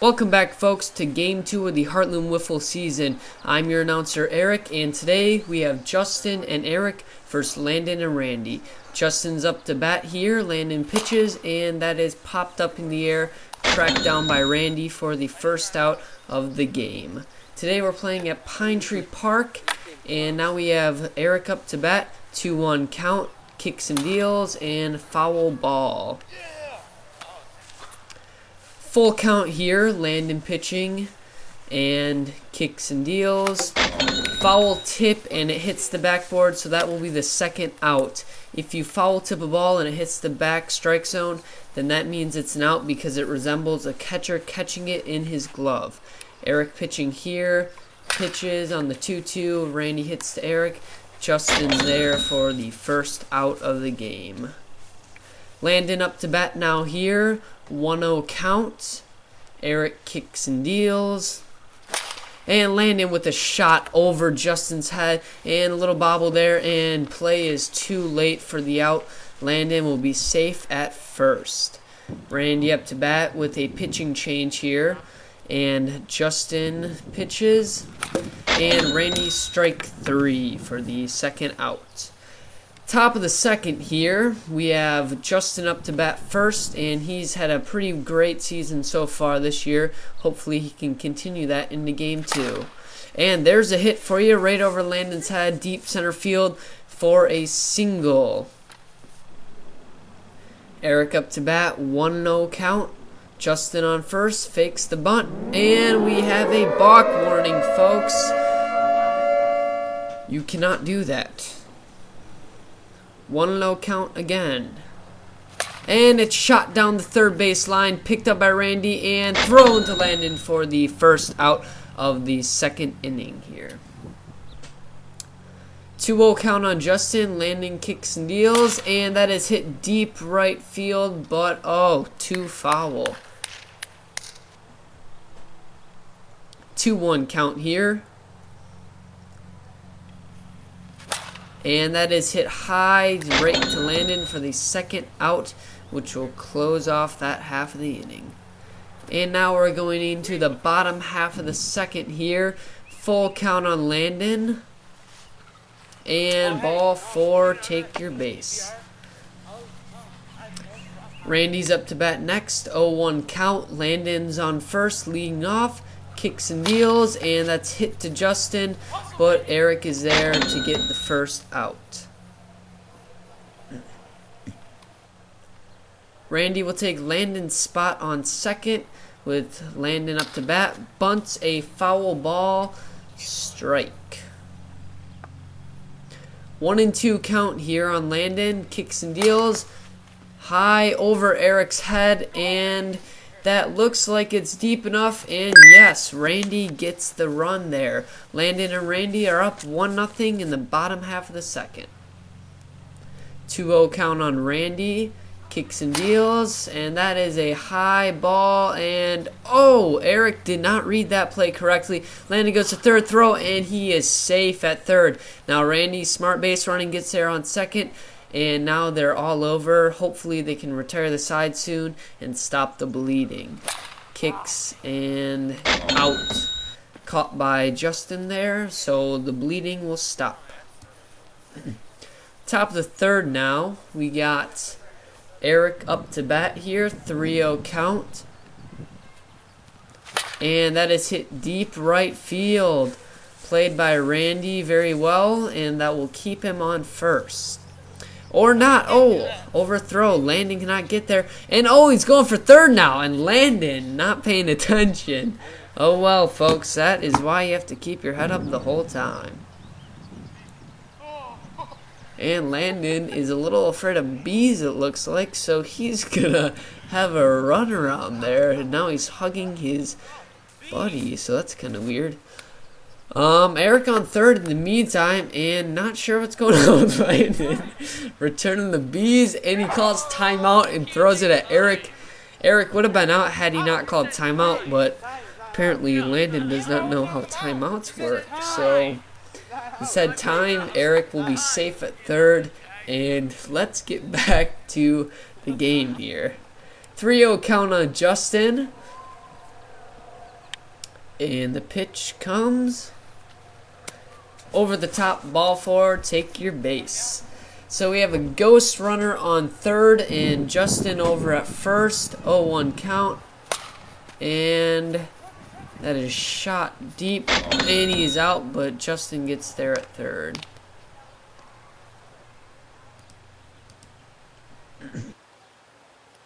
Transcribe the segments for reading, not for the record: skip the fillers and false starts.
Welcome back, folks, to Game 2 of the Hartland Wiffle season. I'm your announcer, Eric, and today we have Justin and Eric versus Landon and Randy. Justin's up to bat here, Landon pitches, and that is popped up in the air, tracked down by Randy for the first out of the game. Today we're playing at Pine Tree Park, and now we have Eric up to bat, 2-1 count, kicks and deals, and foul ball. Full count here, Landon pitching, and kicks and deals. Foul tip, and it hits the backboard, so that will be the second out. If you foul tip a ball and it hits the back strike zone, then that means it's an out because it resembles a catcher catching it in his glove. Eric pitching here, pitches on the 2-2. Randy hits to Eric. Justin's there for the first out of the game. Landon up to bat now here, 1-0 count. Eric kicks and deals. And Landon with a shot over Justin's head, and a little bobble there, and play is too late for the out. Landon will be safe at first. Randy up to bat with a pitching change here, and Justin pitches, and Randy strike 3 for the second out. Top of the second here, we have Justin up to bat first, and he's had a pretty great season so far this year. Hopefully he can continue that into game 2. And there's a hit for you right over Landon's head, deep center field for a single. Eric up to bat, 1-0 count. Justin on first, fakes the bunt, and we have a balk warning, folks. You cannot do that. 1-0 count again. And it's shot down the third base line, picked up by Randy, and thrown to Landon for the first out of the second inning here. 2-0 count on Justin. Landon kicks and deals, and that is hit deep right field, but too foul. 2-1 count here. And that is hit high right to Landon for the second out, which will close off that half of the inning. And now we're going into the bottom half of the second here. Full count on Landon. And ball 4, take your base. Randy's up to bat next, 0-1 count. Landon's on first, leading off. Kicks and deals, and that's hit to Justin, but Eric is there to get the first out. Randy will take Landon's spot on second with Landon up to bat. Bunts a foul ball, strike. 1-2 count here on Landon. Kicks and deals, high over Eric's head, and that looks like it's deep enough, and yes, Randy gets the run there. Landon and Randy are up 1-0 in the bottom half of the second. 2-0 count on Randy. Kicks and deals, and that is a high ball, and Eric did not read that play correctly. Landon goes to third throw, and he is safe at third. Now Randy's smart base running gets there on second, and now they're all over. Hopefully they can retire the side soon and stop the bleeding. Kicks and out. Caught by Justin there, so the bleeding will stop. Top of the third now. We got Eric up to bat here. 3-0 count. And that is hit deep right field. Played by Randy very well, and that will keep him on first. Or not. Overthrow. Landon cannot get there. And he's going for third now. And Landon not paying attention. Oh well, folks. That is why you have to keep your head up the whole time. And Landon is a little afraid of bees, it looks like. So he's going to have a run around there. And now he's hugging his buddy. So that's kind of weird. Eric on third in the meantime, and not sure what's going on with Landon. Returning the bees, and he calls timeout and throws it at Eric. Eric would have been out had he not called timeout, but apparently Landon does not know how timeouts work. So he said time. Eric will be safe at third, and let's get back to the game here. 3-0 count on Justin. And the pitch comes over the top, ball four, take your base. So we have a ghost runner on third and Justin over at first. 0-1 count. And that is shot deep and he's out, but Justin gets there at third.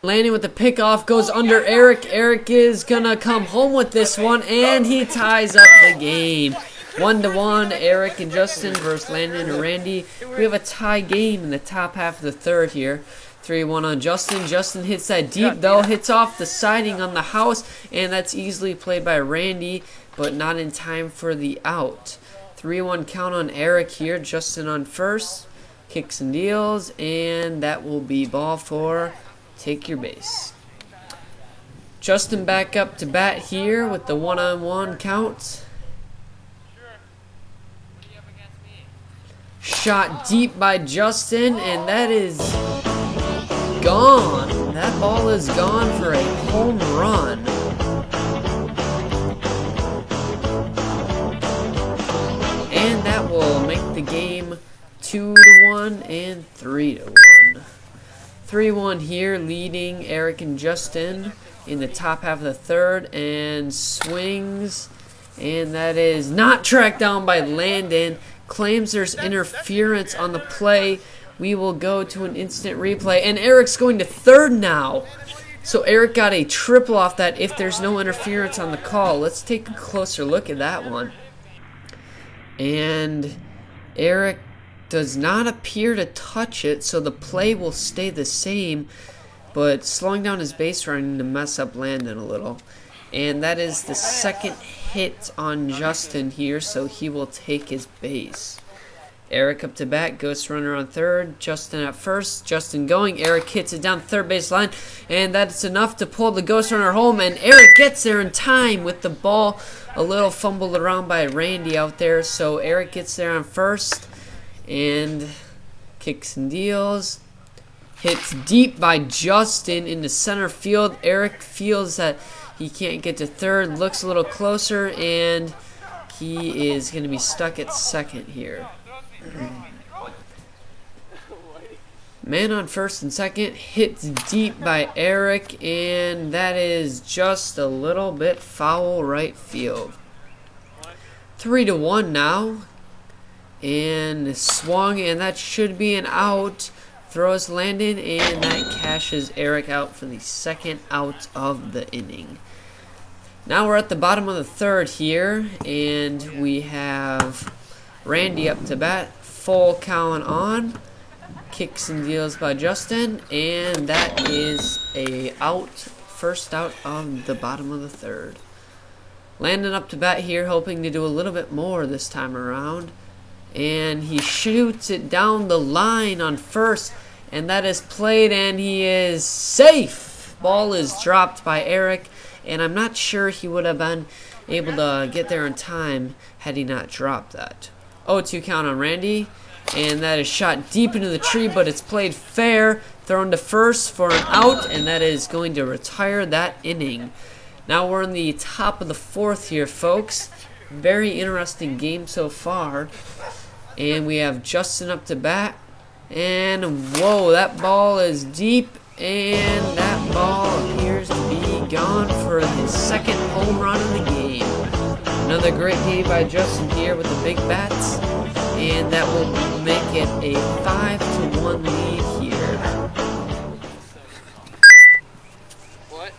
Landing with the pickoff, goes under Eric. Eric is gonna come home with this one, and he ties up the game. 1-1, Eric and Justin versus Landon and Randy. We have a tie game in the top half of the third here. 3-1 on Justin. Justin hits that deep, though. Hits off the siding on the house, and that's easily played by Randy, but not in time for the out. 3-1 count on Eric here. Justin on first. Kicks and deals, and that will be ball four. Take your base. Justin back up to bat here with the 1-on-1 count. Shot deep by Justin, and that is gone. That ball is gone for a home run. And that will make the game 2-1 and 3-1. 3-1 here, leading Eric and Justin in the top half of the third, and swings, and that is not tracked down by Landon. Claims there's interference on the play. We will go to an instant replay, and Eric's going to third now. So Eric got a triple off that if there's no interference on the call. Let's take a closer look at that one. And Eric does not appear to touch it, so the play will stay the same, but slowing down his base running to mess up Landon a little. And that is the second hit on Justin here, so he will take his base. Eric up to bat, ghost runner on third, Justin at first, Justin going, Eric hits it down third base line, and that's enough to pull the ghost runner home, and Eric gets there in time with the ball a little fumbled around by Randy out there, so Eric gets there on first, and kicks and deals. Hits deep by Justin into center field. Eric feels that he can't get to third, looks a little closer, and he is going to be stuck at second here. Man on first and second, hits deep by Eric, and that is just a little bit foul right field. 3-1 now. And swung, and that should be an out. Throws Landon, and that cashes Eric out for the second out of the inning. Now we're at the bottom of the third here, and we have Randy up to bat. Full count on. Kicks and deals by Justin, and that is a out. First out of the bottom of the third. Landon up to bat here, hoping to do a little bit more this time around. And he shoots it down the line on first, and that is played, and he is safe. Ball is dropped by Eric, and I'm not sure he would have been able to get there in time had he not dropped that. 0-2 count on Randy, and that is shot deep into the tree, but it's played fair, thrown to first for an out, and that is going to retire that inning. Now we're in the top of the fourth here, folks. Very interesting game so far. And we have Justin up to bat. And whoa, that ball is deep. And that ball appears to be gone for his second home run of the game. Another great game by Justin here with the big bats. And that will make it a 5-1 lead here. What?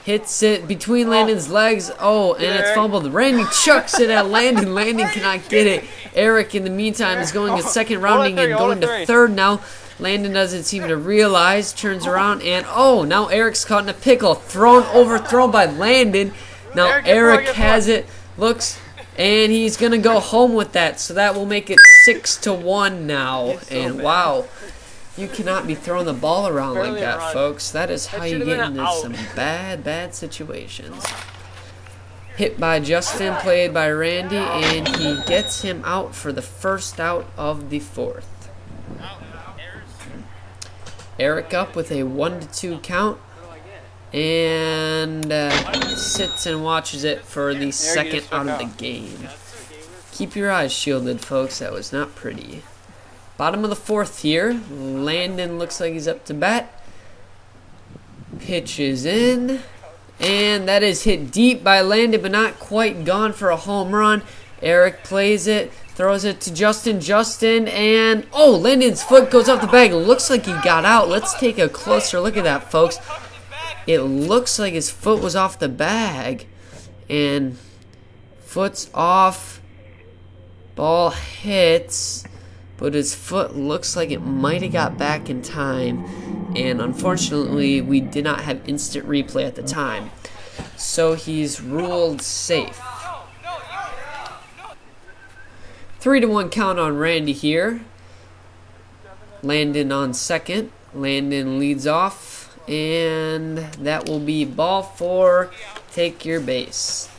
Hits it between Landon's legs. Oh, and it's fumbled. Randy chucks it at Landon. Landon cannot get it. Eric, in the meantime, is going to second rounding and going to third now. Landon doesn't seem to realize. Turns around, and oh, now Eric's caught in a pickle. Overthrown by Landon. Now Eric has it. Looks, and he's going to go home with that. So that will make it 6-1 now. And wow. You cannot be throwing the ball around like that, folks. That is how you get into some bad situations. Hit by Justin, played by Randy, and he gets him out for the first out of the fourth. Eric up with a 1-2 count. And sits and watches it for the second out of the game. Keep your eyes shielded, folks. That was not pretty. Bottom of the fourth here. Landon looks like he's up to bat. Pitches in. And that is hit deep by Landon, but not quite gone for a home run. Eric plays it. Throws it to Justin. Justin, and oh, Landon's foot goes off the bag. It looks like he got out. Let's take a closer look at that, folks. It looks like his foot was off the bag. And foot's off. Ball hits. But his foot looks like it might have got back in time. And unfortunately, we did not have instant replay at the time. So he's ruled safe. 3-1 count on Randy here. Landon on second. Landon leads off. And that will be ball 4. Take your base.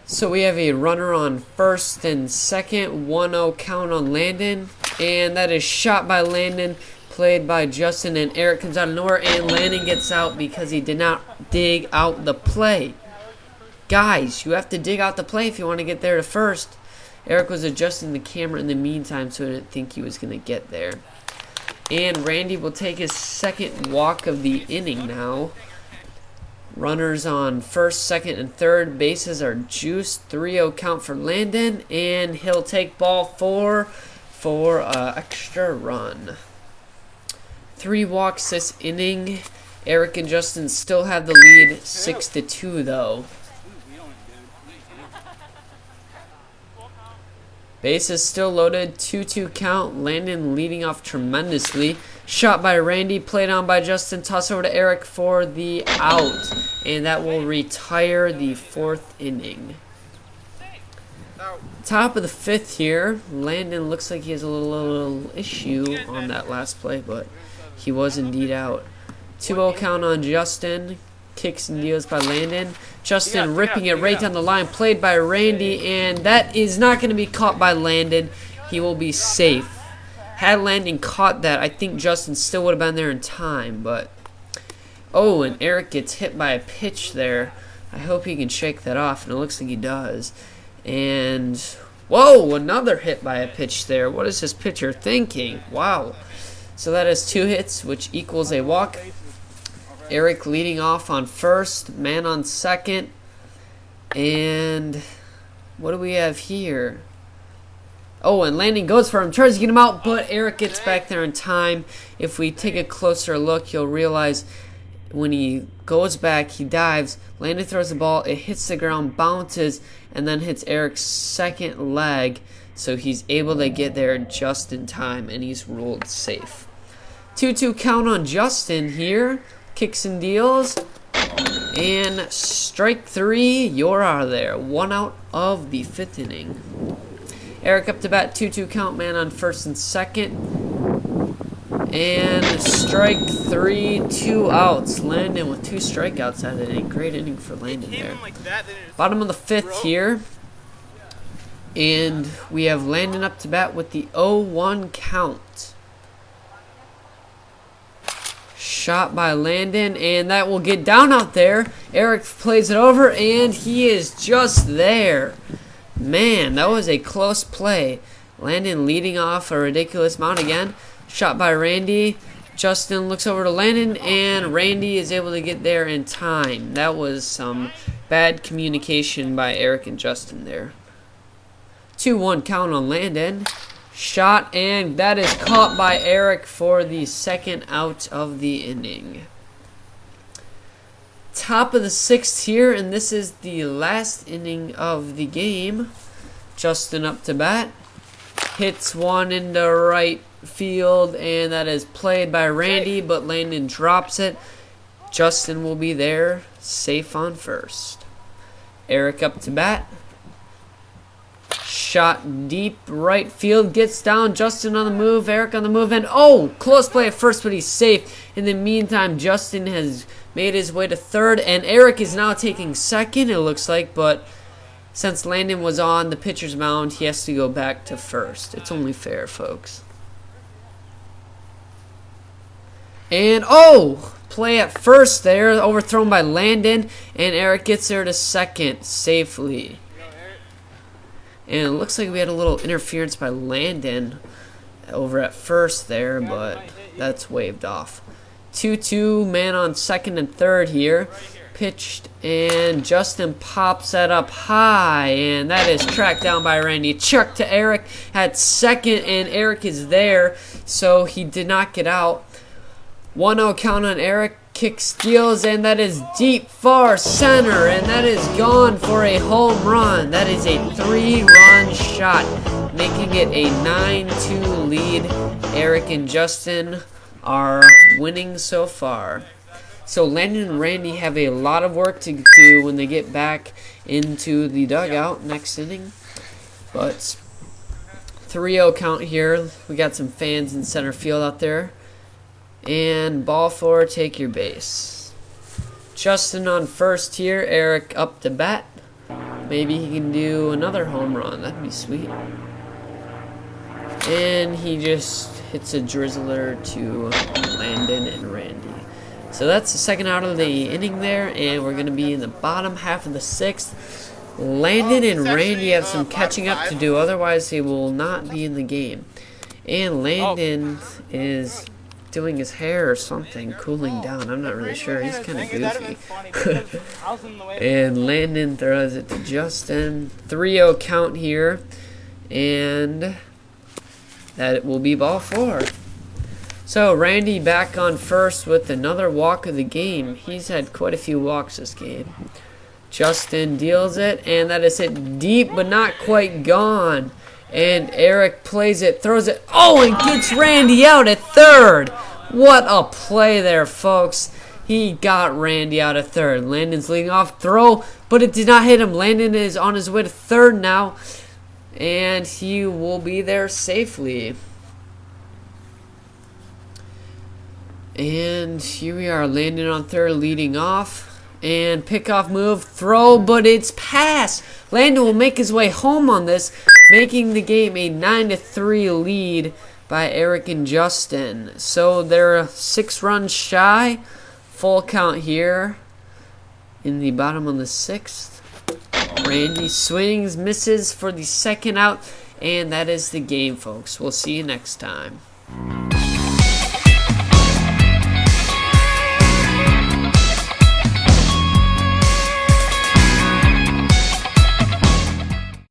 So we have a runner on first and second. 1-0 count on Landon. And that is shot by Landon. Played by Justin. And Eric comes out of nowhere. And Landon gets out because he did not dig out the play. Guys, you have to dig out the play if you want to get there to first. Eric was adjusting the camera in the meantime, so I didn't think he was going to get there. And Randy will take his second walk of the inning now. Runners on first, second, and third. Bases are juiced. 3-0 count for Landon. And he'll take ball 4 for an extra run. 3 walks this inning. Eric and Justin still have the lead 6-2 though. Bases still loaded, 2-2 count. Landon leading off tremendously. Shot by Randy, played on by Justin. Toss over to Eric for the out. And that will retire the 4th inning. Top of the 5th here. Landon looks like he has a little issue on that last play, but he was indeed out. 2-0 count on Justin. Kicks and deals by Landon. Justin ripping it right down the line. Played by Randy. And that is not going to be caught by Landon. He will be safe. Had Landon caught that, I think Justin still would have been there in time. But oh, and Eric gets hit by a pitch there. I hope he can shake that off. And it looks like he does. And whoa, another hit by a pitch there. What is this pitcher thinking? Wow. So that is 2 hits, which equals a walk. Eric leading off on first, man on second, and what do we have here? Oh, and Landon goes for him, tries to get him out, but Eric gets back there in time. If we take a closer look, you'll realize when he goes back, he dives, Landon throws the ball, it hits the ground, bounces, and then hits Eric's second leg, so he's able to get there just in time, and he's ruled safe. 2-2 count on Justin here. Kicks and deals. And strike 3. You're out of there. 1 out of the 5th inning. Eric up to bat. 2-2 count. Man on first and second. And strike 3. 2 outs. Landon with 2 strikeouts out of it. Great inning for Landon there. Bottom of the 5th here. And we have Landon up to bat with the 0-1 count. Shot by Landon, and that will get down out there. Eric plays it over, and he is just there. Man, that was a close play. Landon leading off a ridiculous amount again. Shot by Randy. Justin looks over to Landon, and Randy is able to get there in time. That was some bad communication by Eric and Justin there. 2-1 count on Landon. Shot, and that is caught by Eric for the second out of the inning. Top of the 6th here, and this is the last inning of the game. Justin up to bat. Hits one into right field, and that is played by Randy, but Landon drops it. Justin will be there, safe on first. Eric up to bat. Shot deep right field, gets down. Justin on the move, Eric on the move, and oh, close play at first, but he's safe. In the meantime, Justin has made his way to third, and Eric is now taking second, it looks like, but since Landon was on the pitcher's mound, he has to go back to first. It's only fair, folks. And oh, play at first there, overthrown by Landon, and Eric gets there to second safely. And it looks like we had a little interference by Landon over at first there, but that's waved off. 2-2, man on second and third here. Pitched, and Justin pops that up high, and that is tracked down by Randy. Chuck to Eric at second, and Eric is there, so he did not get out. 1-0 count on Eric. Kick, steals, and that is deep far center, and that is gone for a home run. That is a 3-run shot, making it a 9-2 lead. Eric and Justin are winning so far. So Landon and Randy have a lot of work to do when they get back into the dugout next inning. But 3-0 count here. We got some fans in center field out there. And ball four, take your base. Justin on first here. Eric up to bat. Maybe he can do another home run. That'd be sweet. And he just hits a drizzler to Landon and Randy. So that's the second out of the inning there, and we're going to be in the bottom half of the sixth. Landon and Randy have some catching up to do, otherwise they will not be in the game. And Landon is doing his hair or something, cooling down. I'm not really sure. He's kind of goofy. And Landon throws it to Justin. 3-0 count here, and that will be ball four. So Randy back on first with another walk of the game. He's had quite a few walks this game. Justin deals it, and that is hit deep but not quite gone. And Eric plays it, throws it, oh, and gets Randy out at third. What a play there, folks. He got Randy out at third. Landon's leading off throw, but it did not hit him. Landon is on his way to third now, and he will be there safely. And here we are, Landon on third, leading off. And pickoff move, throw, but it's pass. Landon will make his way home on this, making the game a 9-3 lead by Eric and Justin. So they're 6 runs shy. Full count here in the bottom of the sixth. Randy swings, misses for the second out, and that is the game, folks. We'll see you next time.